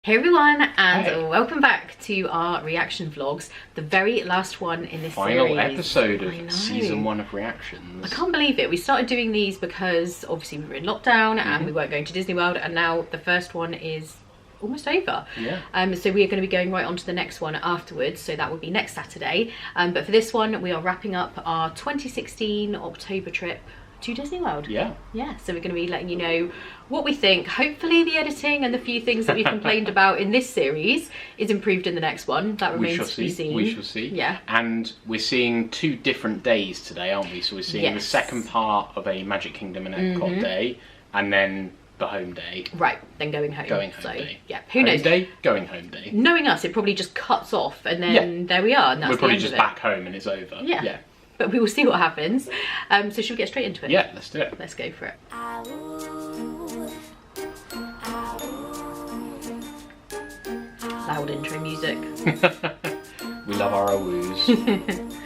Hey everyone, and hey. Welcome back to our reaction vlogs, the very last one in this Final series. episode of season 1 of reactions. I can't believe it. We started doing these because obviously we were in lockdown and we weren't going to Disney World, and now the first one is almost over. Yeah. So we are going to be going right on to the next one afterwards, so that would be next Saturday. But for this one, we are wrapping up our 2016 October trip to Disney World. Yeah. Yeah, so we're going to be letting you know what we think. Hopefully the editing and the few things that we've complained about in this series is improved in the next one. That remains to be seen. We shall see. Yeah. And we're seeing 2 different days today, aren't we? So we're seeing the second part of a Magic Kingdom and Epcot day, and then the home day. Right, then going home. Going home day. Yeah, who knows? Home day, going home day. Knowing us, it probably just cuts off and then there we are. And that's we're probably the end just of it. back home and it's over. Yeah. But we will see what happens. So should we get straight into it? Yeah, let's do it. Let's go for it. Loud intro music. We love our awoos.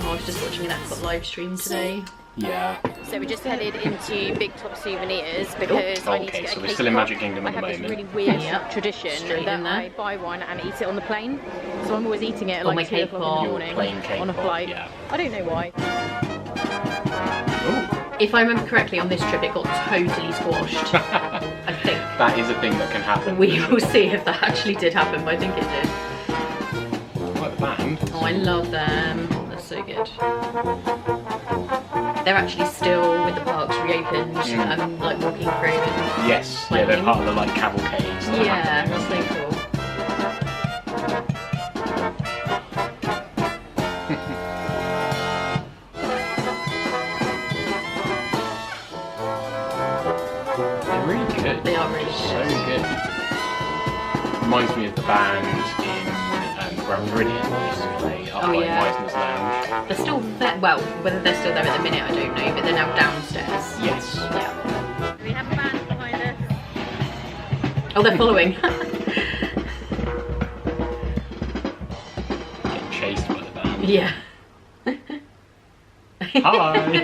I was just watching an Epcot live stream today. Yeah. So we just headed into Big Top Souvenirs because I need to get a so we're cake still in pop. Magic Kingdom at the I have moment. this really weird tradition Straight that in there. I buy one and eat it on the plane. So I'm always eating it at On my like 2 cake o'clock pop. in the morning Plain cake on a pop, flight. yeah. I don't know why. Ooh. If I remember correctly, on this trip it got totally squashed. I think. That is a thing that can happen. We will see if that actually did happen, but I think it did. I like the band. Oh, I love them. They're so good. They're actually still with the parks reopened, like walking through. And Yes, yeah, they're part of the like cavalcades. that are yeah, happening, that's aren't so cool. They're really good. They are really So good. good. Reminds me of the band in Grand Floridian that used to play up by Meisner's Lounge. They're still there. Well, whether they're still there at the minute, I don't know, but they're now downstairs. Yes. Yeah. We have a band behind us. Oh, they're following. Getting chased by the band. Yeah. Hi! We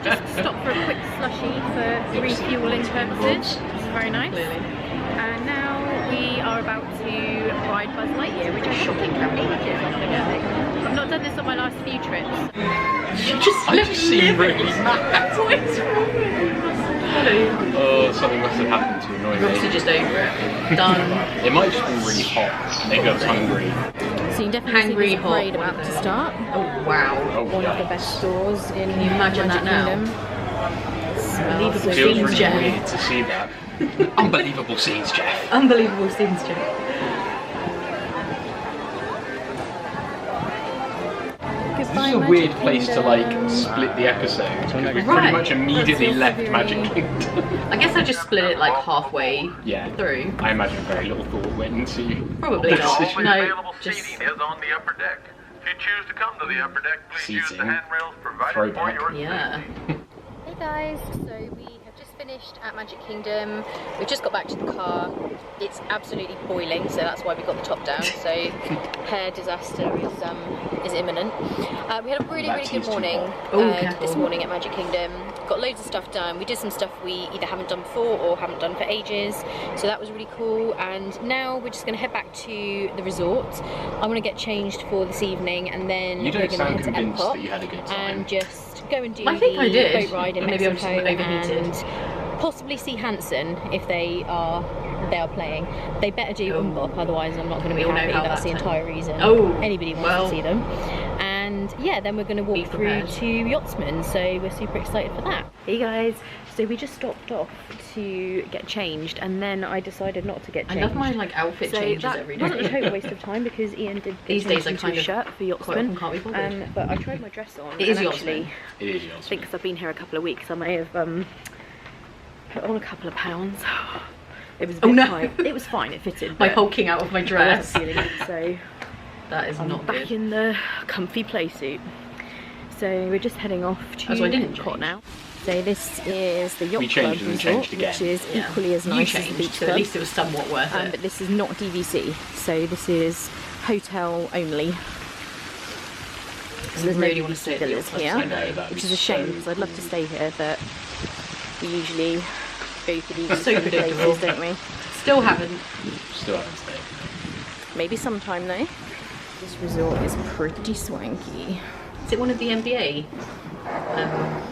just stopped for a quick slushie for refueling purposes, which is very nice. Clearly. And now we are about to ride Buzz Lightyear, which is Shocking camera. I've not done this on my last few trips. I just seem really mad. What is wrong? Oh, something must have happened to annoy You're obviously me. just over it. Done. It might just be really hot. Maybe I was hungry. So you can definitely see Hangry this hot parade about to start. Oh, wow. Oh, One of the yeah. best stores in Can you imagine Magic that now? Kingdom. Unbelievable It feels scenes, really Jeff. weird to see that. Unbelievable scenes, Jeff. Unbelievable scenes, Jeff. This is a weird place to like split the episode because we've pretty much immediately left Magic Kingdom. I guess I just split it like halfway Yeah. through. I imagine very little thought went into Probably not. opposition. No, Available just seating is on the upper deck. If you choose to come to the upper deck, please use the Seating. handrails provided Throwback. for your yeah. Hey guys, so we have just finished at Magic Kingdom. We've just got back to the car. It's absolutely boiling, so that's why we got the top down. So hair disaster is imminent. We had a really good morning this morning at Magic Kingdom. Got loads of stuff done. We did some stuff we either haven't done before or haven't done for ages, so that was really cool. And now we're just going to head back to the resort. I'm going to get changed for this evening, and then You we're don't going to sound head to convinced Epcot that you had a good time. and just go and do I think the I did. boat ride in Maybe I'm just Mexico overheated. and possibly see Hanson if they are playing. They better do Umbop, otherwise I'm not going to be We all know happy. how That's the that entire reason anybody wants to see them. And yeah, then we're going to walk through to Yachtsman, so we're super excited for that. Hey guys, so we just stopped off to get changed, and then I decided not to get changed. I love my like outfit changes that every wasn't a day. total waste of time because Ian did These days I into kind a of shirt for quite often Yachtsman. can't be bothered. But I tried my dress on. It is and Yachtsman. actually, It is yours. I think because I've been here a couple of weeks, I may have put on a couple of pounds. It was a bit tight. It was fine, it fitted. My but hulking out of my I dress. wasn't feeling it, so That is I'm not back good. in the comfy play suit. So we're just heading off to so I didn't Epcot change. now. So this is the Yacht We Club changed and then resort, changed again. which is Yeah. equally as You nice as changed, the beach so club. at least it was somewhat worth it. But this is not DVC, so this is hotel only. So there's really no want to stay at the villas yacht club. here, I know, that'd which be is a shame so because I'd love to stay here, but we usually go for these So predictable. places, don't we? Still haven't. Still haven't stayed. Maybe sometime though. This resort is pretty swanky. Is it one of the NBA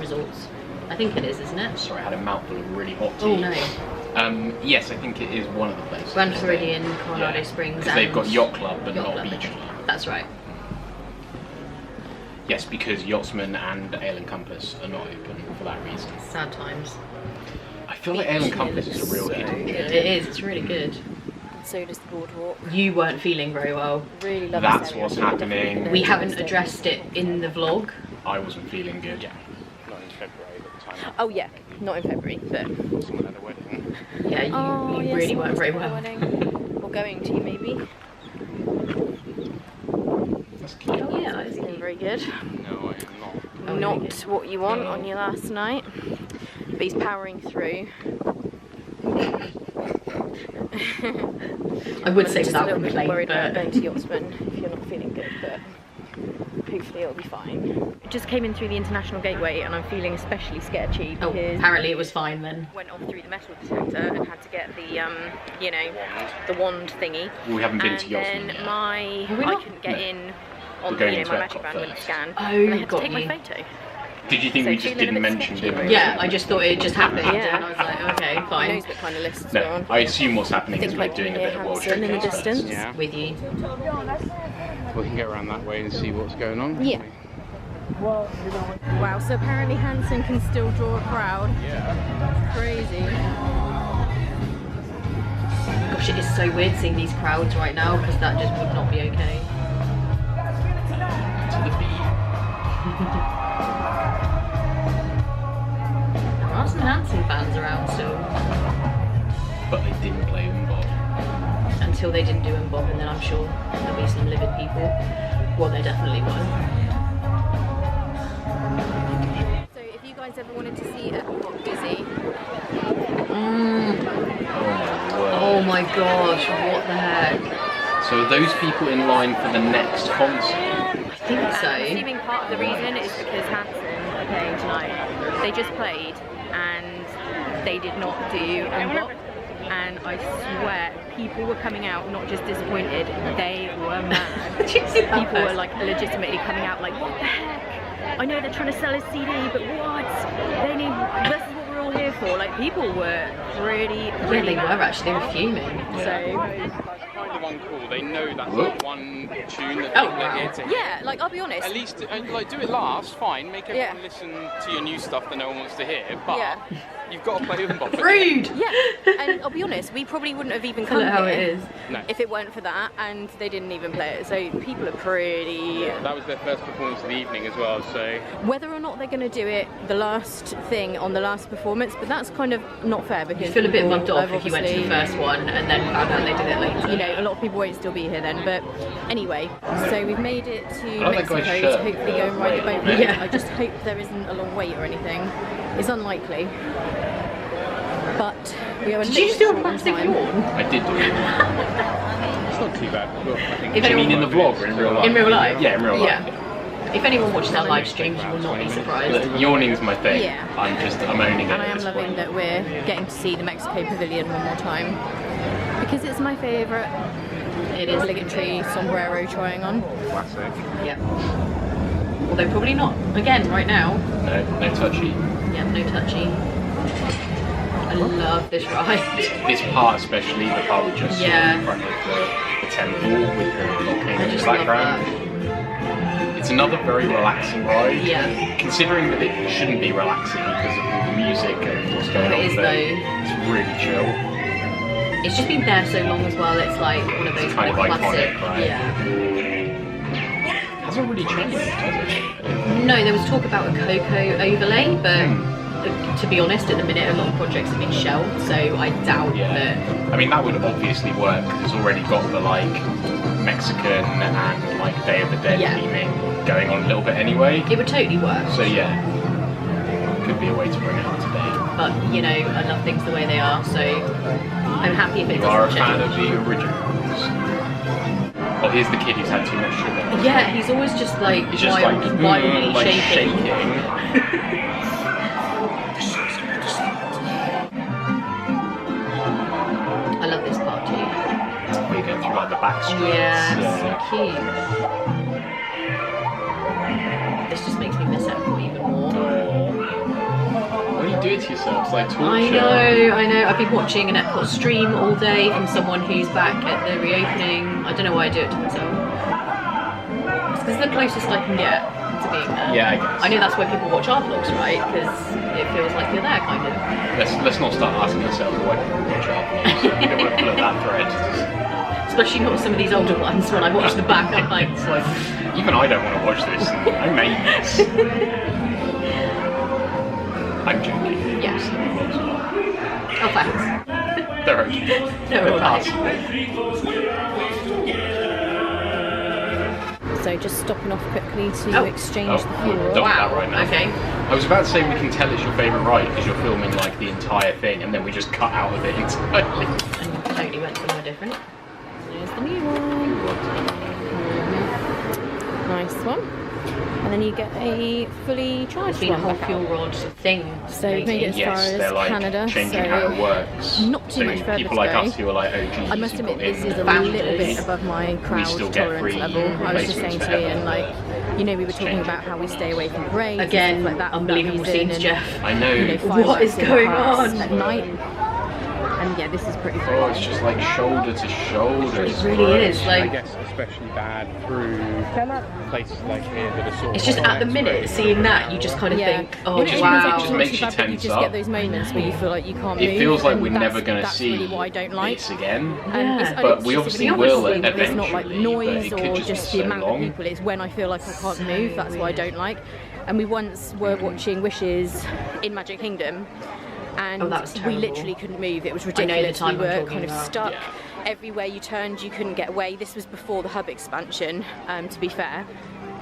resorts? I think it is, isn't it? Sorry, I had a mouthful of really hot tea. Oh no. Yes, I think it is one of the places. Grand Floridian, Coronado Springs. Because they've got and Yacht Club, but Yacht not Club. Beach Club. That's right. Yes, because Yachtsman and Ale and Compass are not open for that reason. Sad times. I feel like Ale and Compass is a real hidden gem. It is, it's really good. So does the boardwalk. You weren't feeling very well. Really love That's this area. what's So we're definitely happening. gonna We do haven't this addressed it in the vlog. I wasn't feeling good. Yeah. Not in February at the time. Oh yeah, not in February, but Someone had a wedding. Yeah, you really weren't very well. Or going to maybe. That's cute. Oh yeah, that is Feeling cute. very good. No, I am not. Oh, Not really good. what you want on your last night, but he's powering through. I would say I'm just a without little bit complaint, worried about but going to Yachtsman if you're not feeling good, but hopefully it'll be fine. Just came in through the international gateway and I'm feeling especially sketchy oh, because apparently it was fine then. went on through the metal detector and had to get the you know, the wand thingy. Well, we haven't been And to Yachtsman then yet. I we not? couldn't get No. in We're on going you know, into my Epcot magic band wouldn't first. scan. Oh, and I had to got take my you. photo. Did you think So we just feeling a didn't bit mention sketchy, it? really. Yeah, I just thought it just happened, Yeah. and I was like, okay, Who fine. knows what kind of lists we're No, on. I assume what's happening is Think we're like doing a near bit of World Hampton in the Showcase first. distance. Yeah, With you. we can get around that way and see what's going on. Yeah. Wow, so apparently Hanson can still draw a crowd. Yeah. Crazy. Gosh, it is so weird seeing these crowds right now because that just would not be okay. To the beat. There are some Hanson fans around still. But they didn't play Bob. Until they didn't do Bob, and then I'm sure there'll be some livid people. Well, there definitely was. So if you guys ever wanted to see Epcot Dizzy, Oh my gosh, what the heck? So are those people in line for the next concert? I think I'm so. assuming part of the reason is because Hanson are playing tonight. They just played and they did not do Unblock. And I swear, people were coming out not just disappointed, they were mad. Did you see that People were post? like legitimately coming out like, what the heck? I know they're trying to sell his CD, but what? They need, this is what we're all here for. Like, people were really, Yeah, really they were mad. actually, they were fuming. So, That's kind of uncool. They know that's Whoop. like one tune that Oh, people are here wow. to hear. yeah, like, I'll be honest. At least, like, do it last, fine. Make everyone Yeah. listen to your new stuff that no one wants to hear. But Yeah. you've got to play them Bob. Rude! Yeah, and I'll be honest, we probably wouldn't have even Tell come it how here it is. No. if it weren't for that, and they didn't even play it. So people are pretty. That was their first performance of the evening as well, so Whether or not they're going to do it the last thing on the last performance, but that's kind of not fair because You feel a bit people mugged off have if you went to the obviously- first one and then found out they did it later. You know, a lot of people won't still be here then, but anyway, so we've made it to I like that Mexico guy's to shirt. hopefully go and ride the boat. Yeah. I just hope there isn't a long wait or anything. It's unlikely. But we are Did you just do a late massive on time. yawn? I did do it. it's not too bad. Look, I think If Do you anyone- mean in the vlog or in real life? In real life? Yeah, in real life. Yeah. If anyone watches our live streams, you will not be surprised. Look, yawning's my thing. Yeah. I'm owning it And I at am this loving point. that we're getting to see the Mexico Pavilion one more time because it's my favourite It is. obligatory sombrero trying on. classic. Yeah. Although probably not. Again, right now. No touchy. Yeah, no touchy. I love this ride. This part especially, the part we just Yeah. saw in front of the temple with the volcano I in the just love background. that. It's another very relaxing ride. Yeah. Considering that it shouldn't be relaxing because of all the music and what's going It on is there. though. It's really chill. It's just been there so long as well, it's like one of those Kind of classic. iconic, right? Yeah. Hasn't really changed, has it? No, there was talk about a cocoa overlay, but to be honest, at the minute a lot of projects have been shelved, so I doubt Yeah. that. I mean, that would obviously work because it's already got the like Mexican and like Day of the Dead Yeah. theming going on a little bit anyway. It would totally work. So yeah, could be a way to bring it up to date. But you know, I love things the way they are, so I'm happy if it You are a doesn't fan change. of the originals. Oh, here's the kid who's had too much sugar. Yeah, he's always just like He's just wildly like shaking. I love this part too. Where you go through like the back streets. Yeah, so cute. This just makes me miss Epcot even more. Why do you do it to yourself? It's like torture. I know. I've been watching an Epcot stream all day from someone who's back at the reopening. I don't know why I do it to myself. It's because it's the closest I can get to being there. Yeah, I guess. I know that's why people watch our vlogs, right? Because it feels like you're there, kind of. Let's not start asking ourselves why people watch our vlogs. We don't want to pull at that thread. Especially not some of these older ones. When I watch the back, I'm like, it's like, even I don't want to watch this. And I made this. I'm joking. Yeah. Oh, thanks. They're okay. They're alright. So just stopping off quickly to exchange the fuel. Don't do that right now. Okay. I was about to say we can tell it's your favourite ride because you're filming like the entire thing and then we just cut out of it entirely. And totally went somewhere different. There's the new one. Nice one. And then you get a fully charged It's been a one. whole fuel rod thing. So we've made it as far Yes, as they're like Canada. changing so how it works. not too so much further people to like go. us who are like OGs I must who admit got in this is a founders. little bit above my crowd still get tolerance free level. I was just saying to replacements Ian, like, you know, we were talking Change. about how we stay away from parades Again, and stuff like that. for that unbelievable reason, scenes, and, Jeff. I know. You know, What fireworks is in the going parks on? at night? And yeah, this is pretty Oh, cool. it's just like shoulder to shoulder. It really is. I Like, guess especially bad through places like here that are sort it's of just at the exposed. minute, seeing that, you just kind of think, oh, You know, just- everyone's it like, just "Oh, makes too you bad," but tense just up. get those moments where you feel like you can't move. It feels like and we're never going to that's see really what I don't like. this again. And it's, But it's we just obviously the will opposite, but it's not like eventually, noise but it could or just just be the so amount long. of people. It's when I feel like I can't So move. That's what I weird. don't like. And we once were watching Wishes in Magic Kingdom, and Oh, that was we terrible. literally couldn't move. It was I know the ridiculous. time We I'm were talking kind of about. stuck. Yeah. Everywhere you turned, you couldn't get away. This was before the hub expansion, to be fair.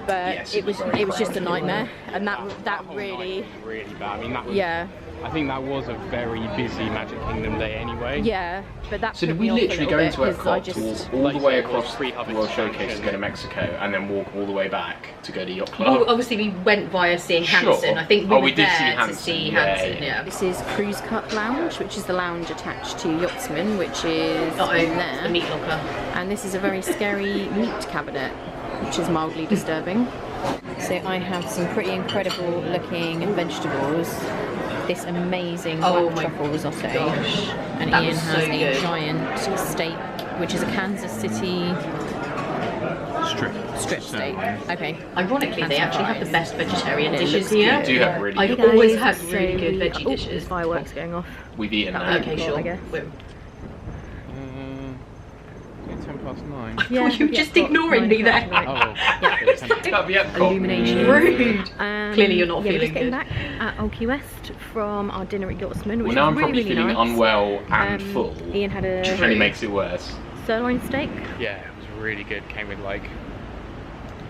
But Yes, it was very just a crowded. nightmare, and that whole really, night was really bad. I mean, that was, yeah. I think that was a very busy Magic Kingdom day anyway. Yeah, but that So put did me we off a literally little go bit, into 'cause I Epcot to just walk all the way across the Pre-hub World expansion. Showcase to go to Mexico and then walk all the way back to go to Yacht Well, Club? obviously we went via seeing Sure. Hanson. I think we Oh, were we did there see to Hanson, see yeah, Hanson, yeah. yeah. This is Cruise Cup Lounge, which is the lounge attached to Yachtsman, which is Uh-oh, in the there. meat locker. And this is a very scary meat cabinet, which is mildly disturbing. So I have some pretty incredible looking vegetables. This amazing Oh black my truffle risotto. gosh, And that Ian was has so a good. giant steak, which is a Kansas City strip steak. Okay. Ironically, they And actually have the fries. best vegetarian And it dishes looks here. good. do have really I've good. always had So really good we- veggie oh, dishes. there's fireworks going off. We've eaten That that. was Okay, cool, I sure. guess. We're- It's 10:09. Yeah, You're yeah, just got ignoring 9 me o'clock, there. right. Oh, Yeah. it's 10:09. That'd be Epcot. Illumination. Rude. Clearly you're not yeah, we're feeling just getting good. back at Old Key West from our dinner at Yachtsman, which Well, now was I'm probably really, feeling really nice. unwell and full, Ian had a which only makes it worse. sirloin steak. Yeah, it was really good. Came with like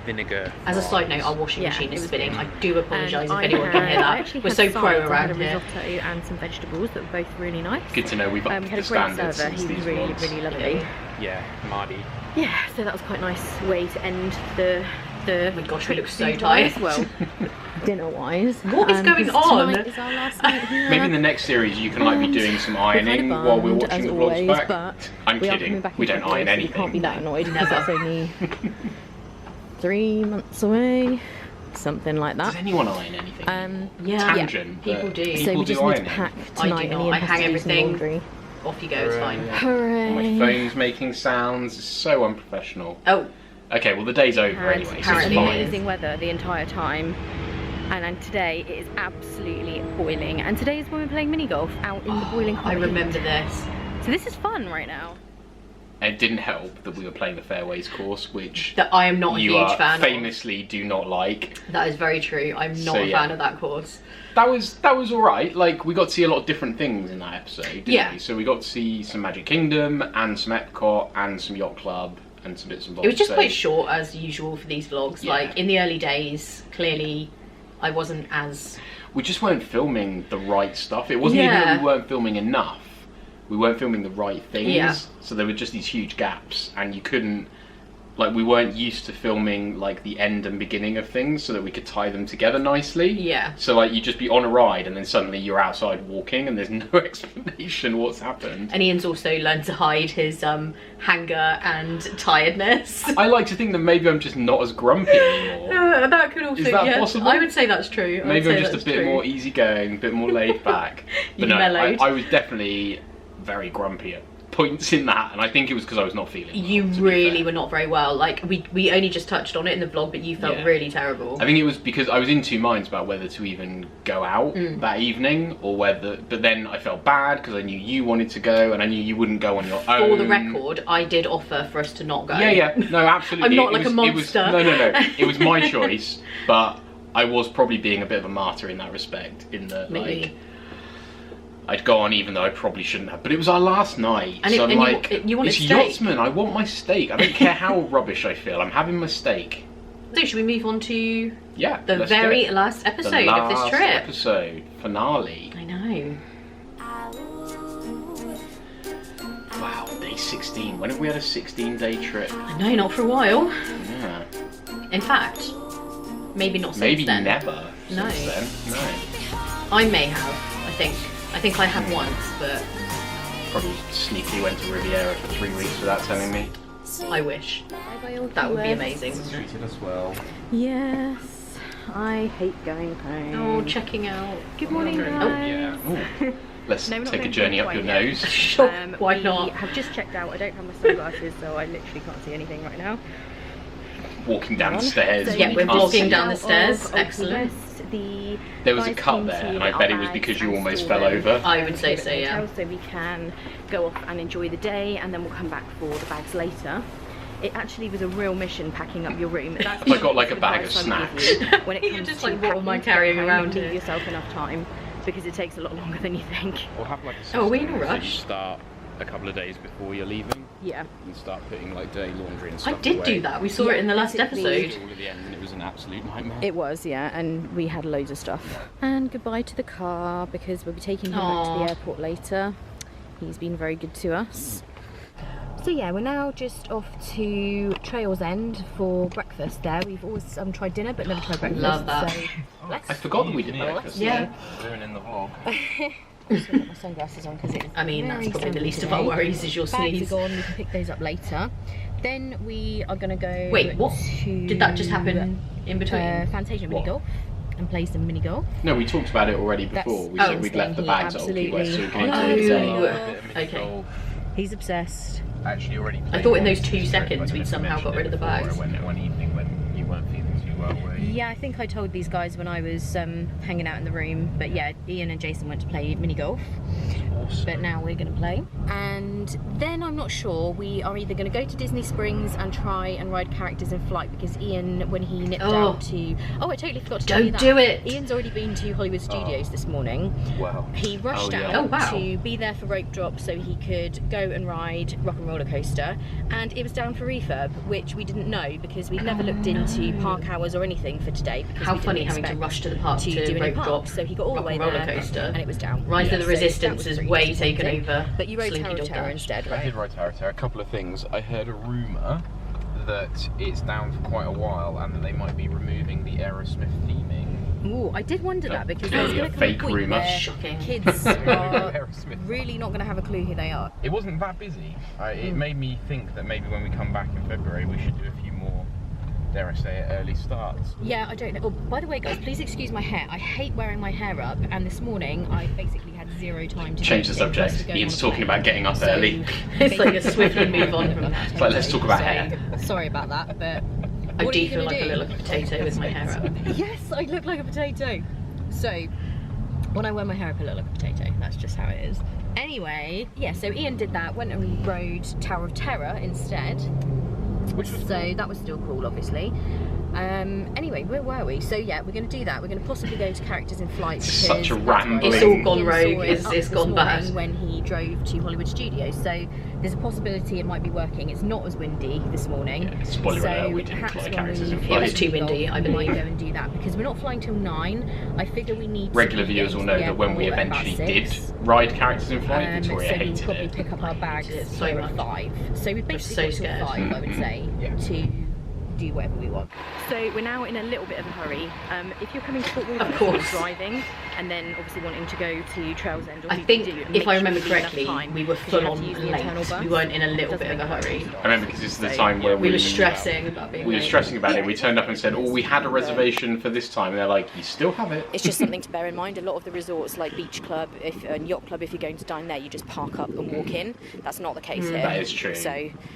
vinegar. As a side note, our washing Yeah, machine it is was spinning. good. I do apologise if I anyone can hear I that. actually We're had so sides. pro I had around a here. risotto and some vegetables that were both really nice. Good to know we've upped We had the a great standards server. since He was these really, vlogs. really lovely. Yeah, Mardi. Yeah, so that was quite a nice way to end the Oh my gosh, we look so food-wise, tired. Well, dinner-wise. What is going 'cause on? Tonight is our last night here. Maybe in the next series you can like be doing some We're kind ironing of while we're bummed, watching as the vlogs always, back. But I'm we are kidding. coming back We in don't February, iron so anything. we can't be that annoyed because Never. that's only 3 months away, something like Does that. anyone iron anything? Yeah, Tangent. people but do. So People we do just need to ironing. pack I tonight, do and not. Ian I has hang to do some everything. laundry. Off you go, it's fine. Hooray! My phone's making sounds. It's so unprofessional. Oh, Okay, well the day's over Had anyway, so it's apparently fine. amazing weather the entire time, and today it is absolutely boiling. And today is when we're playing mini golf out in the boiling hot I heat. remember this. So this is fun right now. It didn't help that we were playing the Fairways course, which That I am not a you huge are fan famously do not like. of. That is very true. I'm not So, a yeah. fan of that course. That was all right. Like we got to see a lot of different things in that episode, didn't Yeah. we? So we got to see some Magic Kingdom and some Epcot and some Yacht Club and some bits and bobs. It was just So quite short as usual for these vlogs. Yeah. Like in the early days, clearly I wasn't as... we just weren't filming the right stuff. It wasn't even Yeah. that we weren't filming enough. We weren't filming the right things. Yeah. So there were just these huge gaps, and you couldn't like we weren't used to filming like the end and beginning of things so that we could tie them together nicely. Yeah. So like you just be on a ride and then suddenly you're outside walking and there's no explanation what's happened. And Ian's also learned to hide his hunger and tiredness. I like to think that maybe I'm just not as grumpy anymore. That could also, Is that yeah, possible? I would say that's true. Maybe I'm just a bit more easygoing, a bit more laid back. But no, mellowed. I was definitely very grumpy at points in that, and I think it was because I was not feeling well, You really were not very well. Like we only just touched on it in the vlog, but you felt really terrible. I think it was because I was in two minds about whether to even go out that evening or whether, but then I felt bad because I knew you wanted to go and I knew you wouldn't go on your own. For the record, I did offer for us to not go. Yeah, no, absolutely. I'm not like a monster. No. It was my choice, but I was probably being a bit of a martyr in that respect. In that, Maybe. like, I'd go on even though I probably shouldn't have. But it was our last night, and so I'm like, you want it's steak. yachtsman. I want my steak. I don't care how rubbish I feel. I'm having my steak. So should we move on to the let's very do it. last episode The of this last trip? Episode finale. I know. Wow, day 16. When have we had a 16-day trip? I know, not for a while. Yeah. In fact, maybe not since Maybe then. never. No. Since then. No. I may have. I think I have once, but Probably sneakily went to Riviera for 3 weeks without telling me. I wish. That would be amazing, wouldn't it? Treated us well. Yes, I hate going home. Oh, checking out. Good morning, guys. Yeah. Ooh. Let's No, we're not take a going journey home up your quite yet. nose. Sure, why we not? have just checked out. I don't have my sunglasses, so I literally can't see anything right now. Walking down the stairs. So Yeah, we we're just walking checked down the out stairs. of Excellent. West. The There was a guys cut came there, to and I get bet our it was bags because you and almost store fell them over. I would say at so, the yeah. hotel, so we can go off and enjoy the day, and then we'll come back for the bags later. It actually was a real mission packing up your room. That's I got like a the bag of advice I would give snacks. you when it You're comes just to like, what am I packing, carrying get home, around Give here? yourself enough time because it takes a lot longer than you think. Or have like a Oh, are we in a system so you rush? start a couple of days before you're leaving Yeah. and start putting like dirty laundry and I stuff did away. do that. We saw it in the last basically. episode. All at the end, and it was an absolute nightmare. It was, yeah, and we had loads of stuff. And goodbye to the car because we'll be taking him back to Aww. the airport later. He's been very good to us. So yeah, we're now just off to Trails End for breakfast there. We've always tried dinner but never tried breakfast. Love that. So I forgot that we did breakfast. Yeah. Ruining the vlog. I've got my sunglasses on because it's I mean, that's very probably the sunny least of today. our worries is your Bags are sneeze. gone, we can pick those up later. Then we are going to go Wait, what? to Did that just happen in between? Fantasia mini What? golf and play some mini golf. No, we talked about it already before. We That's- said we'd left the staying bags at Old here, Key West so we could absolutely. enjoy Oh. the day. Okay. He's obsessed. Actually, already. I thought in those 2 seconds we'd somehow got rid of the bags. One evening when you weren't feeling too well, were you? Yeah, I think I told these guys when I was hanging out in the room. But yeah, Ian and Jason went to play mini golf. Awesome. But now we're going to play. And then I'm not sure. We are either going to go to Disney Springs and try and ride characters in flight because Ian, when he nipped Oh. out to... Oh, I totally forgot to tell you Don't that. do it! Ian's already been to Hollywood Studios this morning. Wow. He rushed Oh, yeah. out Oh, wow. to be there for rope drop so he could go and ride Rock and Roller Coaster, and it was down for refurb, which we didn't know because we'd never looked into park hours or anything for today. Because How we didn't funny having to expect rush to the park to to do any rope park. drop. So he got all the Rock way and there Roller Coaster. and it was down. Rise of the So that Resistance was has pretty way taken disappointing. over. But you rode Slinky Tower of Dog Terror Dash. instead, I right? did ride Tower of Terror. A couple of things. I heard a rumour that it's down for quite a while and that they might be removing the Aerosmith theming. Ooh, I did wonder that because Clearly there's a going to come a fake point rumour. where Shocking. kids are Aerosmith. really not going to have a clue who they are. It wasn't that busy. It made me think that maybe when we come back in February we should do a few more, dare I say it, early starts. Yeah, I don't know. Oh, by the way, guys, please excuse my hair. I hate wearing my hair up, and this morning I basically had zero time to Change do the anything, plus subject. we're going Ian's on a talking plane. about getting up So, early. It's like a swiftly move on from that. It's like, let's talk about So, hair. Sorry about that, but I what are do you feel gonna like a do? little potato with my hair up. Yes, I look like a potato. So, when I wear my hair up, I look like a potato. That's just how it is. Anyway, yeah, so Ian did that, went and rode Tower of Terror instead. Which was So that was still cool, obviously. Anyway, where were we? So yeah, we're going to do that. We're going to possibly go to Characters in Flight. It's such a rambling. It's all gone Ian rogue. saw it It's up this gone bad. morning when he drove to Hollywood Studios. So there's a possibility it might be working. It's not as windy this morning. Yeah, spoiler alert, we didn't fly Characters in Flight. It was too windy, I We might believe. go and do that because we're not flying till 9. I figure we need. Regular to be viewers will getting know to that when we the airport eventually at did 6. ride Characters in Flight, Victoria So we'll hated probably it. pick up our bags hated it so here much. at 5. So we've basically so got till scared. 5, I would say, Yeah. to do whatever we want. So we're now in a little bit of a hurry. If you're coming to Fort Walton, Of course. driving, and then obviously wanting to go to Trails End, or I think, if I remember correctly, we were full on late. We weren't in a little bit of a hurry. I remember because this is the time where We were stressing about being We were late. stressing about it. We turned up and said, "Oh, we had a reservation for this time." And they're like, "You still have it." It's just something to bear in mind. A lot of the resorts, like Beach Club and Yacht Club, if you're going to dine there, you just park up and walk in. That's not the case here. That is true. So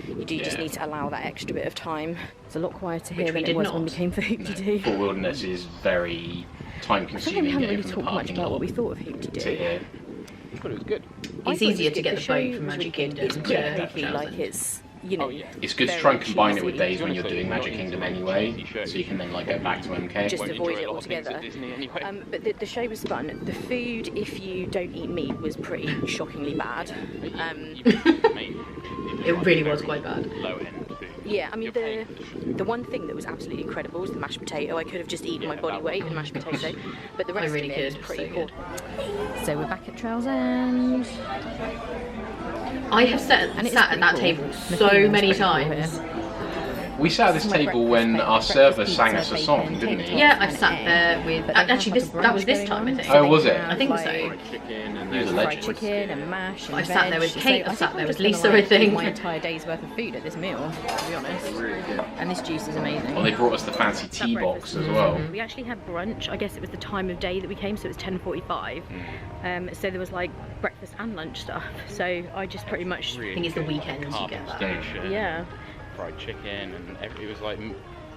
you do just Yeah. need to allow that extra bit of time. It's a lot quieter here Which we than it did was not. when we came for Hoop to Do. Fort Wilderness is very I think we time-consuming. haven't really getting from the talked much parking about what we lot thought of Hoop to to Do. here. I thought it was good. It's easier to get the boat from Magic Kingdom It's to pretty Trails hoopy, End. like it's, you know, Oh, yeah. It's good to very try and combine it with cheesy. days when you're doing Magic Kingdom anyway, so you can then like go back to MK. Just Won't avoid enjoy it a lot of things altogether. at Disney anyway. But the show was fun. The food, if you don't eat meat, was pretty shockingly bad. It really was quite bad. Low end food. Yeah, I mean, You're paying the one thing that was absolutely incredible was the mashed potato. I could have just eaten my body weight in mashed potato, but the rest really of it was could, pretty so poor. good. So we're back at Trails End. I have sat And it's at that pretty table cool. so McKeon's many pretty cool times. here. We sat at this My table breakfast when bacon, our server breakfast sang pizza, us a song, bacon, didn't he? tabletop. Yeah, I've sat there with. But they have Actually, like a that was brunch this going time, I on, think. so Oh, they was it? have, I think like, so. fried chicken and He was a then legend. fried chicken and mash and I sat there with veg. Kate, So I sat think there I'm with just gonna, Lisa, like, I think. eat my entire day's worth of food at this meal, to be honest. really good. And this juice is amazing. Well, they brought us the fancy That tea breakfast box as was well. amazing. We actually had brunch. I guess it was the time of day that we came, so it was 10:45. So there was like breakfast and lunch stuff. So I just pretty much, Really I think it's the good, weekends you like, get that. carbon station, yeah. fried chicken, and it was like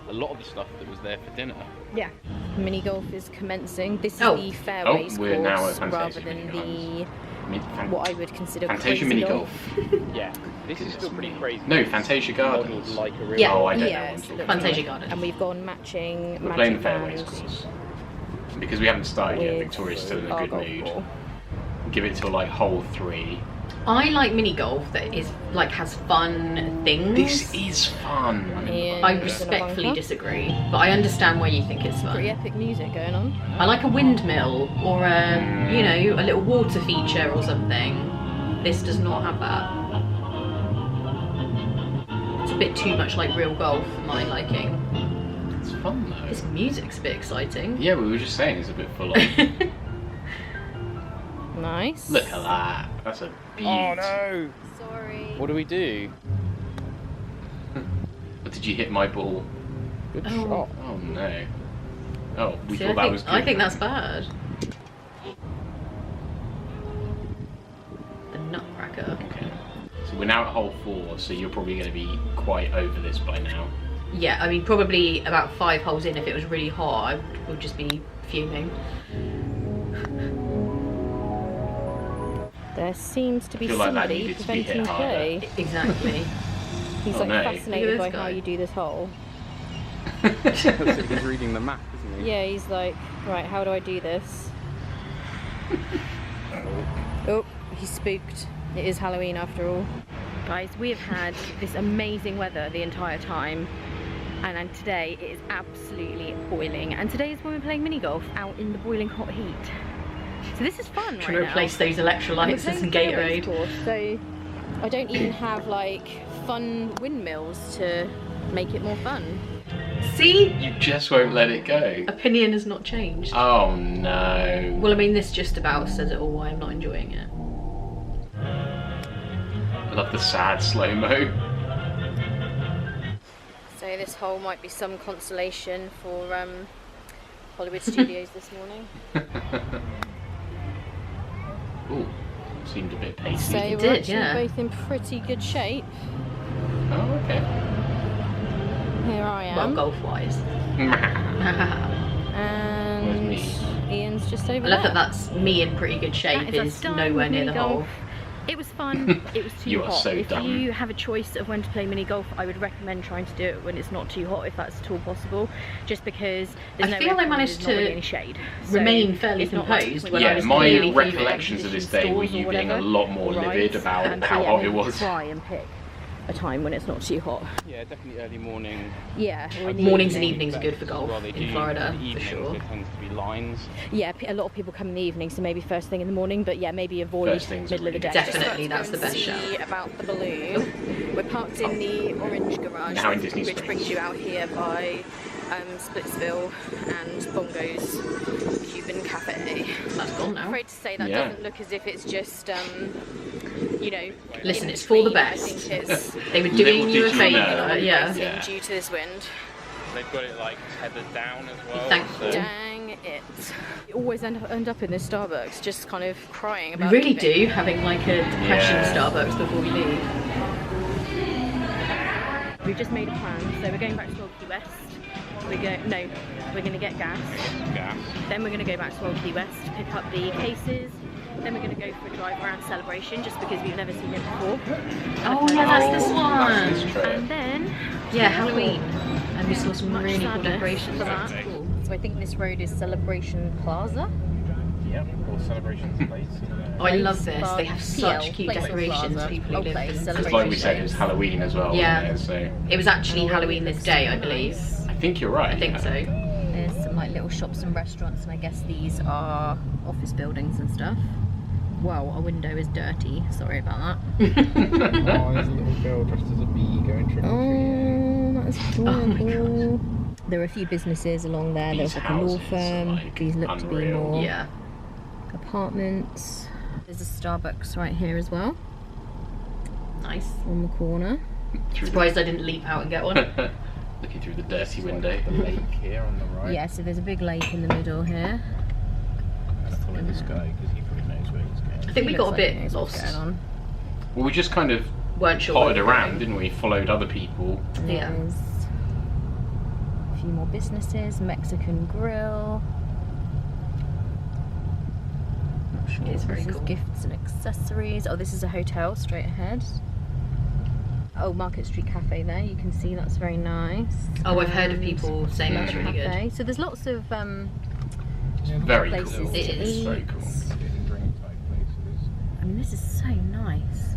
a lot of the stuff that was there for dinner. Yeah. Mini golf is commencing. This is Oh. the fairways we're now course at rather Fantasia than Mini the what I would consider Fantasia crazy Mini golf. Golf. Yeah, this is still pretty crazy. No, Fantasia Modelled Gardens. like a real Yeah. Oh, I don't Yeah, know. it's What the- Fantasia Gardens. And we've gone matching We're playing the magic fairways bands course. Because we haven't started yet, with Victoria's still in a our good golf mood. ball. Give it till like hole 3. I like mini golf that is like has fun things. This is fun. Ian I is in a respectfully bunker. disagree, but I understand why you think it's Pretty fun. epic music going on. I like a windmill or a, you know, a little water feature or something. This does not have that. It's a bit too much like real golf for my liking. It's fun though. This music's a bit exciting. Yeah, we were just saying it's a bit full on. Nice. Look at that. That's a beaut. Oh no! Sorry. What do we do? But did you hit my ball? Good Oh. shot. Oh no. Oh, we See, thought that was good. I think that's bad. The nutcracker. Okay. So we're now at hole 4, so you're probably going to be quite over this by now. Yeah, I mean probably about 5 holes in, if it was really hot, I would just be fuming. There seems to be I feel like that somebody needed to be hit preventing harder. play. Exactly. He's Oh, like no. fascinated Look by at this how guy. you do this hole. He's reading the map, isn't he? Yeah, he's like, right, how do I do this? Oh, he's spooked. It is Halloween after all. Guys, we have had this amazing weather the entire time. And today it is absolutely boiling. And today is when we're playing mini golf out in the boiling hot heat. So this is fun Trying right to now. replace those And we're electrolytes playing with some fairways Gatorade. course, so I don't even have like fun windmills to make it more fun. See? You just won't let it go. Opinion has not changed. Oh no. Well, I mean, this just about says it all why I'm not enjoying it. I love the sad slow-mo. So this hole might be some consolation for Hollywood Studios this morning. Ooh, seemed a bit pacey. So It we're did, actually yeah. both in pretty good shape. Oh, okay. Here I Well, am. golf-wise. And Where's Ian's just over I love there. that that's me in pretty good shape That is a is stunning nowhere near the mini golf. hole. It was fun. It was too You are hot. so If dumb. you have a choice of when to play mini golf, I would recommend trying to do it when it's not too hot, if that's at all possible. Just because there's I feel I managed not really to any shade. remain fairly it's not like composed when when I I Yeah, was my clearly recollections of this day were stores or you being a whatever, lot more rides, livid about and how yeah, hot it maybe was. Try and pick a time when it's not too hot. Yeah, definitely early morning. Yeah, or in the Mornings and evening. evenings are good for golf Well, they in do Florida, in the for evenings, sure. There tends to be lines. Yeah, a lot of people come in the evening, so maybe first thing in the morning, but yeah, maybe avoid First thing's middle of the day. really Definitely, that's the best shout. About the balloon. We're parked in the orange garage, Now in Disney which Springs. brings you out here by Splitsville and Bongo's Cuban Cafe. That's gone I'm now. afraid to say that Yeah. doesn't look as if it's just, you know. Listen, in it's for the between. I best. think it's They were doing Little you a did you favour, know. yeah. Yeah. due to this wind. They've got it like tethered down as well. Thankful. Dang it. You always end up in this Starbucks just kind of crying We about really everything. do, having like a depression Yeah. Starbucks before we leave. We've just made a plan, so we're going back to Old Key West. We're going to get gas. Gas. Then we're going to go back to Old Key West, pick up the cases. Then we're going to go for a drive around Celebration, just because we've never seen it before. Oh yeah, that's this That's this one. trip. And then Yeah, Halloween. And we saw some Much really cool sadness decorations. for That's that. cool. So I think this road is Celebration Plaza. Yep, or celebrations place. Oh, I love this. They have such PL, cute Place or decorations. Plaza. People who Oh, live Place, in Celebration. Because like we said, it was Halloween as well, Yeah. wasn't it? So It was actually Halloween this day, I believe. I think you're right. I think so. There's some like little shops and restaurants, and I guess these are office buildings and stuff. Well, our window is dirty. Sorry about that. Oh, there's a little girl dressed as a bee going trick or treating. Oh, that's Oh my adorable. There are a few businesses along there. These There's like a law houses are, firm. like, These look to be unreal. more Yeah. apartments. There's a Starbucks right here as well, Nice. on the corner. Surprised I didn't leap out and get one. Looking through the dirty window. The lake here on the right. Yeah, so there's a big lake in the middle here. Let's follow this guy because he probably knows where he's going. I think we He got a looks like he bit knows what's lost. going on. Well, we just kind of Weren't sure. potted where we were around, going. didn't we? Followed other people. Yeah. There's a few more businesses, Mexican grill. Not sure. It's very This is cool. gifts and accessories. Oh, this is a hotel straight ahead. Oh, Market Street Cafe there. You can see that's very nice. Oh, I've heard of And people saying that's another really good. cafe. So there's lots of Very places cool. to It is. eat. Very cool. Food and drink type places. I mean, this is so nice.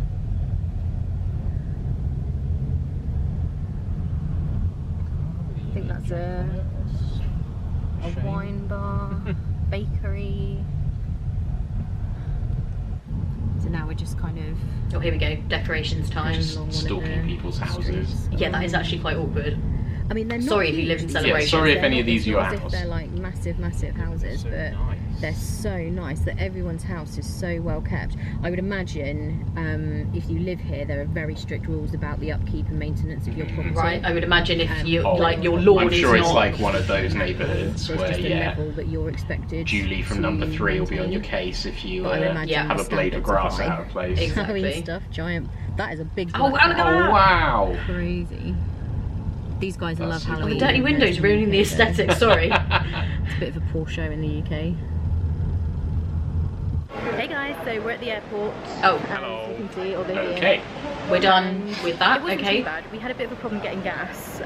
I think that's a wine bar, bakery. So now we're just kind of Oh, here we go. Decorations time. Just along one of stalking the people's houses. streets. Yeah, that is actually quite awkward. I mean, they're not Sorry if you live in huge. Celebration. Yeah, sorry if They're any not- of these it's are your not as if house. they're like massive houses, So but nice. they're so nice that everyone's house is so well kept. I would imagine if you live here, there are very strict rules about the upkeep and maintenance of your property. Right, I would imagine if you Oh, like your lawn I'm is sure it's not. like one of those neighbourhoods There's where, just a yeah, level that you're expected. Julie from to number 3 will be on your maintain. case if you But I would imagine yeah, have a the blade of standards are grass high. out of place. Exactly. Halloween stuff, giant. That is a big. Oh, black wow, look at cat. that. Oh wow! Crazy. These guys That's love super Halloween. The dirty windows ruining the aesthetic. Sorry. It's a bit of a poor show in the UK. Hey guys, so we're at the airport. Oh, As you can see, although Okay. we're done with that. It wasn't Okay. too bad. We had a bit of a problem getting gas.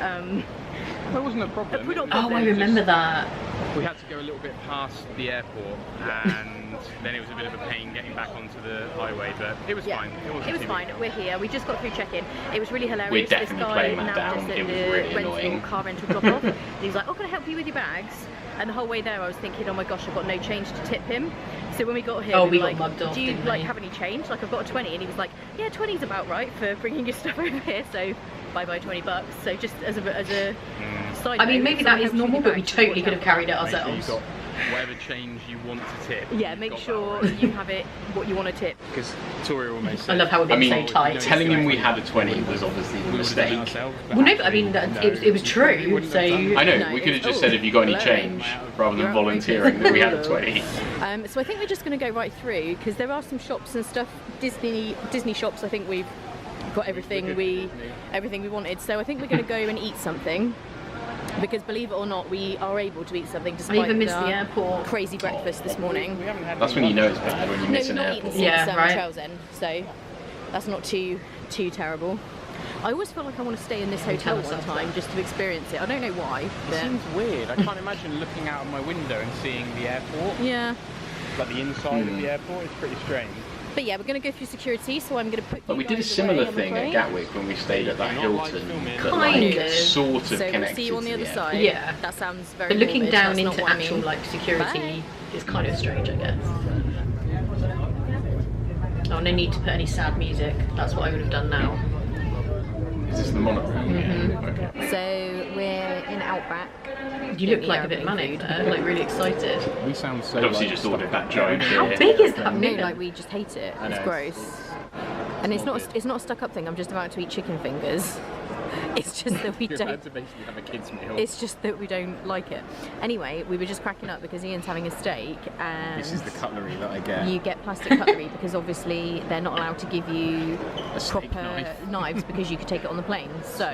That wasn't a problem. We're not It was- Oh, I remember that. We had to go a little bit past the airport, and then it was a bit of a pain getting back onto the highway, but it was Yeah, fine. it was too fine. big. We're here. We just got through check-in. It was really hilarious. We're This definitely guy playing that nabbed down. us at It was the really rental, annoying. car rental drop-off. And he was like, "Oh, can I help you with your bags?" And the whole way there, I was thinking, "Oh my gosh, I've got no change to tip him." So when we got here, Oh, we we were got like, mugged off, "Do you didn't like we? have any change? Like, I've got a 20." And he was like, "Yeah, 20's about right for bringing your stuff over here." So bye $20. So just as a side I mean, note, maybe if that someone is helps you with normal, your but we bags, totally watch could have out. carried it Make sure ourselves. you've got whatever change you want to tip. Yeah, you've make got sure that. you have it what you want to tip. Because Tori almost I said, love how we're I being mean, so tight. telling him we had a 20 was obviously a we would've done it mistake. ourselves, but Well, no, but I actually, mean, no, it was we true, wouldn't so... have done I know, No, we could have it's- just said, have you got any hello. change? Rather You're than out volunteering that we had a Hello. 20. So I think we're just going to go right through because there are some shops and stuff. Disney shops. I think we've got everything we wanted. So I think we're going to go and eat something. Because believe it or not, we are able to eat something I despite even missed the the airport. crazy breakfast this morning. That's when you know it's bad, when you miss an not airport. eaten since Yeah, right. Trails End, so that's not too terrible. I always feel like I want to stay in this hotel one time just to experience it. I don't know why. It But seems weird. I can't imagine looking out of my window and seeing the airport. yeah. Like the inside of the airport. It's pretty strange. But yeah, we're going to go through security, so I'm going to put you But we did a guys similar away, I'm thing at afraid. Gatwick when we stayed at that Not like Hilton filming. that Kind like of. sort of So we'll connected see you on the to other airport. side. Yeah. That sounds very But looking morbid, down that's not into what I actual mean. like security Bye. is kind of strange, I guess. Oh, no need to put any sad music. That's what I would have done now. Is this the monorail? Yeah. Okay. So we're in Outback. You look like a bit manic there, like really excited. We sound so. I'd obviously like, just ordered that stuck giant up. How beer. big is that No, meal? like we just hate it. I It's know, gross. And it's not a stuck up thing. I'm just about to eat chicken fingers. It's just that we You're don't. about to basically have a kid's meal. It's just that we don't like it. Anyway, we were just cracking up because Ian's having a steak and This is the cutlery that I get. you get plastic cutlery because obviously they're not allowed to give you A steak proper knife. knives because you could take it on the plane. So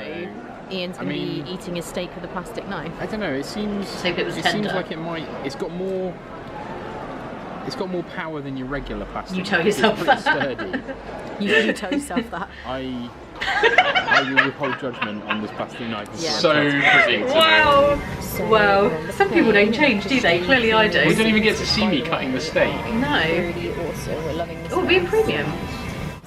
Ian's I going to mean- be eating his steak with a plastic knife. I don't know. It seems. Just hope it was seems tender. like it might. It's got more. It's got more power than your regular plastic. You tell knife. It's yourself pretty that. sturdy. You tell yourself that. I will withhold judgment on this plastic knife. Yeah. So predictable. Wow! So Wow. Some people don't change, do they? Clearly I do. We don't even get to see me cutting the steak. No. Really awesome. We're loving this. Oh, being premium.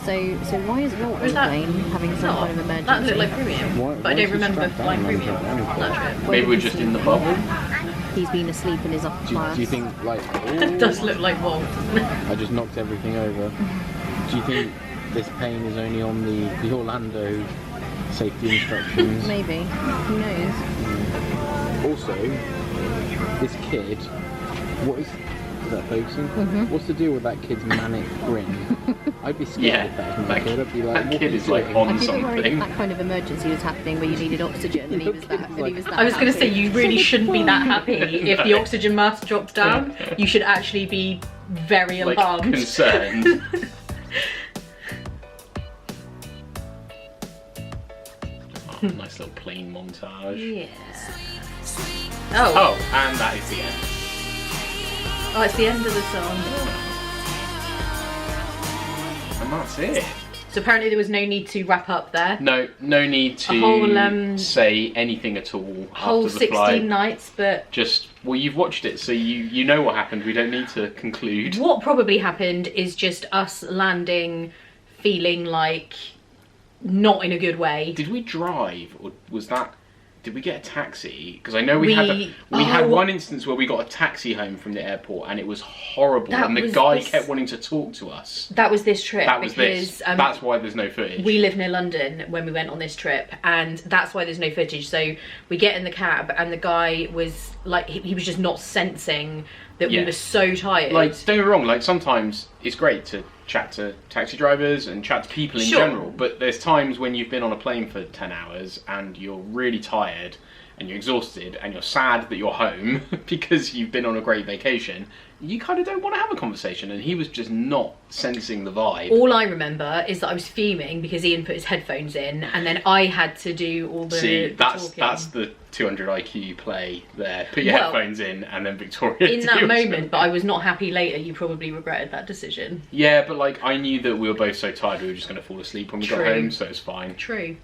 So why is Walt on Was the that plane having some not? kind of emergency? That looked like premium, Why- but I why don't is he remember strapped flying down premium like that? on that trip. Maybe we're just in the bubble. He's been asleep in his upper class. Do you think like? It does look like Walt. I just knocked everything over. Do you think this plane is only on the Orlando safety instructions? Maybe. Who knows? Also, this kid, what is that focusing? What's the deal with that kid's manic grin? I'd be scared Yeah, if that was my that kid. I'd be like, that what kid are you is like doing? on I think we worried something. that kind of emergency was happening where you needed oxygen and he was that. And he was that I was going to say, happy. you really shouldn't be that happy. If the oxygen mask drops down, you should actually be very Like alarmed. concerned. Oh, nice little plane montage. Yeah. Oh. Oh, and that is the end. Oh, it's the end of the song. And that's it. So apparently there was no need to wrap up there. No need to whole, say anything at all Whole after the 16 flight. nights, but Just, well, you've watched it, so you know what happened. We don't need to conclude. what probably happened is just us landing feeling like not in a good way. Did we drive, or was that? Did we get a taxi? Because I know we had oh, one instance where we got a taxi home from the airport, and it was horrible. That And the was guy this- kept wanting to talk to us. That was this trip. That was because, this. That's why there's no footage. we live near London when we went on this trip, and that's why there's no footage. So we get in the cab, and the guy was like, he was just not sensing that we Yeah. were so tired. Like, don't get me wrong. Like, sometimes it's great to chat to taxi drivers and chat to people in Sure. general. But there's times when you've been on a plane for 10 hours and you're really tired and you're exhausted and you're sad that you're home because you've been on a great vacation. You kind of don't want to have a conversation, and he was just not sensing the vibe. all I remember is that I was fuming because Ian put his headphones in, and then I had to do all the See, the that's talking. the 200 IQ play there. Put your Well, headphones in, and then Victoria. in that deals moment, with but it. I was not happy later. You probably regretted that decision. Yeah, but like I knew that we were both so tired we were just going to fall asleep when we got True. home, so it's fine. True.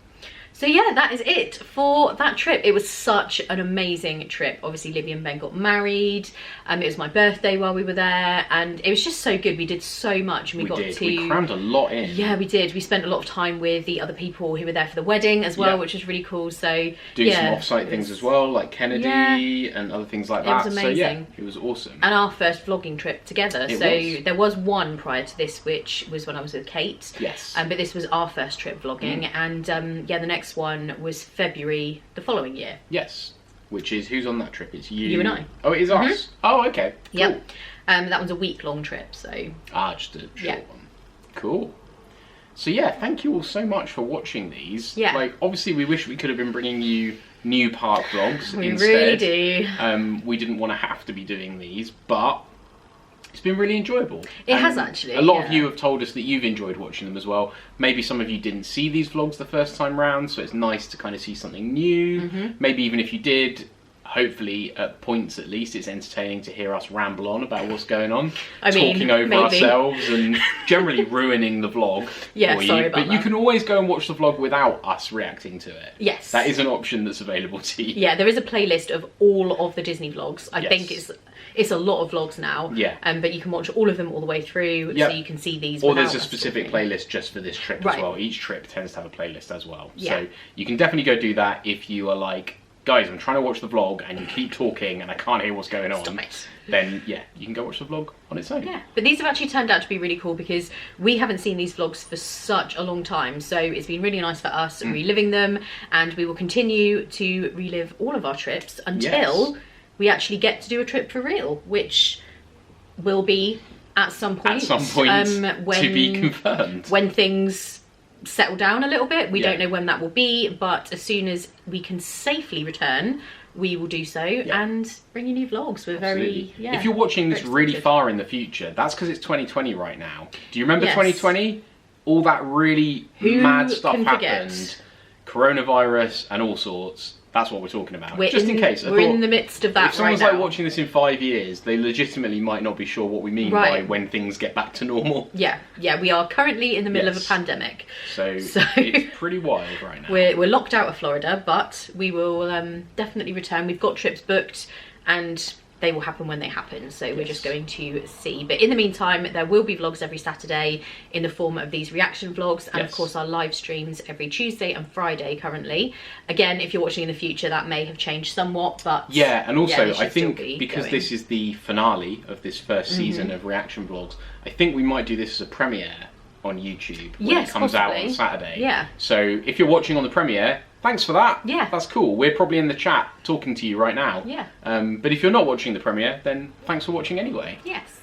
So yeah, that is it for that trip. It was such an amazing trip. Obviously, Libby and Ben got married. It was my birthday while we were there, and it was just so good. We did so much, and we got did. to. We crammed a lot in. Yeah, we did. We spent a lot of time with the other people who were there for the wedding as well, Yeah. which was really cool. So Doing yeah, some off-site it things was- as well, like Kennedy and other things like It that. was So yeah, amazing. it was awesome. And our first vlogging trip together. It So was. there was one prior to this, which was when I was with Kate. Yes. But this was our first trip vlogging, and yeah, the next one was February the following year. Yes. Which is, who's on that trip? It's you. You and I. Oh, it is us? Oh, okay. Cool. Yep. That one's a week-long trip. So Just a short Yeah. one. Cool. So yeah, thank you all so much for watching these. Yeah. Like, obviously we wish we could have been bringing you new park vlogs we instead. really do. We didn't want to have to be doing these, but it's been really enjoyable. It And has actually. A lot of yeah. you have told us that you've enjoyed watching them as well. Maybe some of you didn't see these vlogs the first time round, so it's nice to kind of see something new. Maybe even if you did, hopefully at points at least, it's entertaining to hear us ramble on about what's going on, talking over maybe. ourselves and generally ruining the vlog Yeah, for you. sorry about But you that. can always go and watch the vlog without us reacting to it. Yes. That is an option that's available to you. Yeah, there is a playlist of all of the Disney vlogs. I Yes. think it's a lot of vlogs now. Yeah. But you can watch all of them all the way through, Yep. so you can see these. Or there's a without us specific talking. playlist just for this trip Right. as well. Each trip tends to have a playlist as well. Yeah. So you can definitely go do that if you are like, guys, I'm trying to watch the vlog and you keep talking and I can't hear what's going on. Stop it. Then yeah, you can go watch the vlog on its own. Yeah, but these have actually turned out to be really cool because we haven't seen these vlogs for such a long time, so it's been really nice for us reliving them, and we will continue to relive all of our trips until we actually get to do a trip for real, which will be at some point. At some point to be confirmed. When things settle down a little bit. We Yeah. don't know when that will be, but as soon as we can safely return, we will do so and bring you new vlogs. We're Absolutely. very, If you're watching this very really excited. far in the future, that's because it's 2020 right now. Do you remember Yes. 2020? All that really Who mad stuff can happened. forget? Coronavirus and all sorts. That's what we're talking about. We're Just in case. I we're thought, in the midst of that if someone's right like now. watching this in 5 years, they legitimately might not be sure what we mean by Right. when things get back to normal. Yeah, we are currently in the middle of a Yes. pandemic. So So- it's pretty wild right now. We're locked out of Florida, but we will definitely return. We've got trips booked, and they will happen when they happen, so we're just going to see. But in the meantime, there will be vlogs every Saturday in the form of these reaction vlogs, and of Yes. course our live streams every Tuesday and Friday currently. Again, if you're watching in the future, that may have changed somewhat, but Yeah, and also they should I think still be because going. this is the finale of this first season of reaction vlogs, I think we might do this as a premiere on YouTube when Yes, it comes out possibly. on Saturday. Yeah. So if you're watching on the premiere, thanks for that. Yeah. That's cool. We're probably in the chat talking to you right now. Yeah. But if you're not watching the premiere, then thanks for watching anyway. Yes.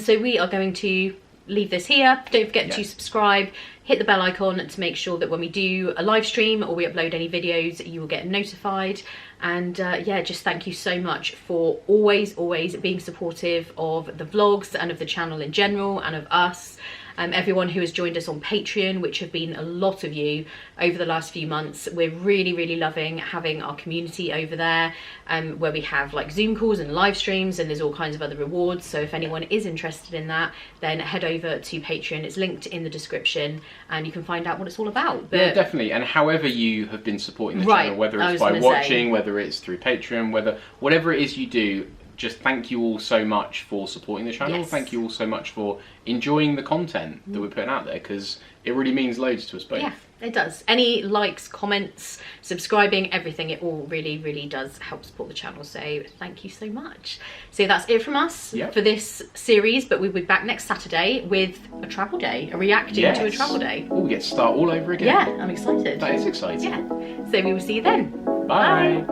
So we are going to leave this here. Don't forget to Yes. subscribe, hit the bell icon to make sure that when we do a live stream or we upload any videos, you will get notified. And yeah, just thank you so much for always being supportive of the vlogs and of the channel in general and of us. Everyone who has joined us on Patreon, which have been a lot of you over the last few months. We're really loving having our community over there, where we have like Zoom calls and live streams, and there's all kinds of other rewards. So if anyone is interested in that, then head over to Patreon. It's linked in the description and you can find out what it's all about. But Yeah, definitely. And however you have been supporting the Right, channel, whether I it's was by gonna say. watching, whether it's through Patreon, whatever it is you do, just thank you all so much for supporting the channel. Yes. Thank you all so much for enjoying the content that we're putting out there, because it really means loads to us both. yeah, it does. Any likes, comments, subscribing, everything, it all really does help support the channel. So thank you so much. So that's it from us Yep. for this series, but we'll be back next Saturday with a travel day, a reacting to a Yes. travel day. Oh, we get to start all over again. Yeah, I'm excited. That is exciting. Yeah. So we will see you then. Bye.